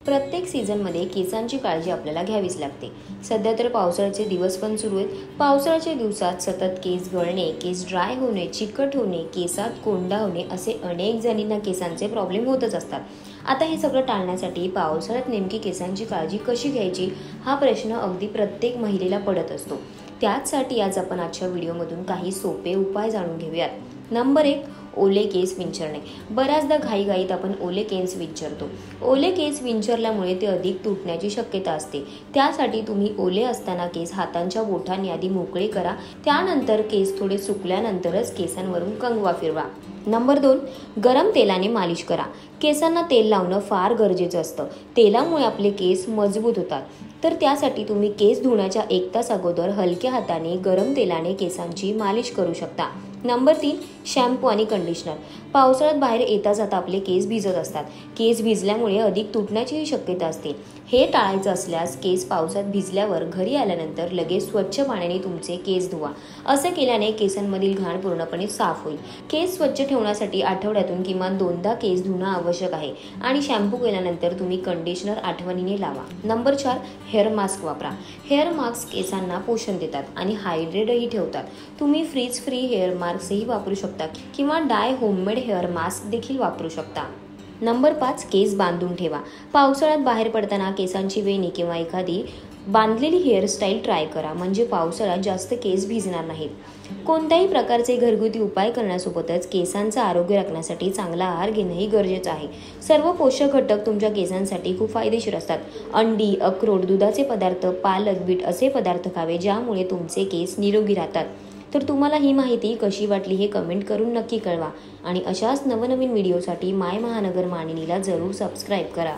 प्रत्येक सीझनमध्ये केसांची काळजी आपल्याला घ्यावीच लागते। सध्या तर पावसाळ्याचे दिवस पण सुरू आहेत। पावसाळ्याच्या दिवसात सतत केस गळणे, केस ड्राय होणे, चिकट होणे, केसात कोंडा होणे असे अनेक जणींना केसांचे प्रॉब्लेम होतच असतात। आता हे सगळं टाळण्यासाठी पावसाळ्यात नेमकी केसांची काळजी कशी घ्यायची हा प्रश्न अगदी प्रत्येक महिलेला पडत असतो। त्याचसाठी आज आपण आजच्या व्हिडिओमधून काही सोपे उपाय जाणून घेऊयात। नंबर 1, ओले केस विंचरणे। बऱ्याचदा घाईघाईत आपण ओले केस विंचरतो। ओले केस विंचरल्यामुळे ते अधिक तुटण्याची शक्यता असते। त्यासाठी तुम्ही ओले असताना केस हातांच्या बोटांनी आधी मोकळे करा, त्यानंतर केस थोडे सुकल्यानंतरच केसांवरून कंगवा फिरवा। नंबर 2, गरम तेलाने मालिश करा। केसांना तेल लावणं फार गरजेचं असतं। तेलामुळे आपले केस मजबूत होतात। तर त्यासाठी तुम्ही केस धुण्याच्या 1 तास अगोदर हलक्या हाताने गरम तेलाने केसांची मालिश करू शकता। नंबर 3, शॅम्पू आणि कंडिशनर। पावसाळ्यात बाहेर येता जाता आपले केस भिजत असतात। केस भिजल्यामुळे अधिक तुटण्याचीही शक्यता असते। हे टाळायचं असल्यास केस पावसात भिजल्यावर घरी आल्यानंतर लगेच स्वच्छ पाण्याने तुमचे केस धुवा। असे केल्याने केसांमधील घाण पूर्णपणे साफ होईल। केस स्वच्छ ठेवण्यासाठी आठवड्यातून किमान 2दा केस धुणं आवश्यक आहे आणि शॅम्पू केल्यानंतर तुम्ही कंडिशनर आठवणीने लावा। नंबर 4, हेअर मास्क वापरा। हेअर मास्क केसांना पोषण देतात आणि हायड्रेटही ठेवतात। तुम्ही फ्रीज फ्री हेअर मास्कही वापरू शकता किंवा डाय होममेड हेअर मास्क देखील वापरू शकता। नंबर 5, केस बांधून ठेवा। पावसाळ्यात बाहेर पडताना केसांची वेणी किंवा एखादी बांधलेली हेअरस्टाईल ट्राय करा, म्हणजे पावसाळ्यात जास्त केस भिजणार नाहीत। कोणत्याही प्रकारचे घरगुती उपाय करण्यासोबतच केसांचं आरोग्य राखण्यासाठी चांगला आहार घेणंही गरजेचं आहे। सर्व पोषक घटक तुमच्या केसांसाठी खूप फायदेशीर असतात। अंडी, अक्रोड, दुधाचे पदार्थ, पालक, बीट असे पदार्थ खावे, ज्यामुळे तुमचे केस निरोगी राहतात। तर तुम्हाला ही माहिती कशी वाटली हे कमेंट करून नक्की कळवा आणि अशाच नवनवीन व्हिडिओसाठी माय महानगर मानिनीला जरूर सबस्क्राईब करा।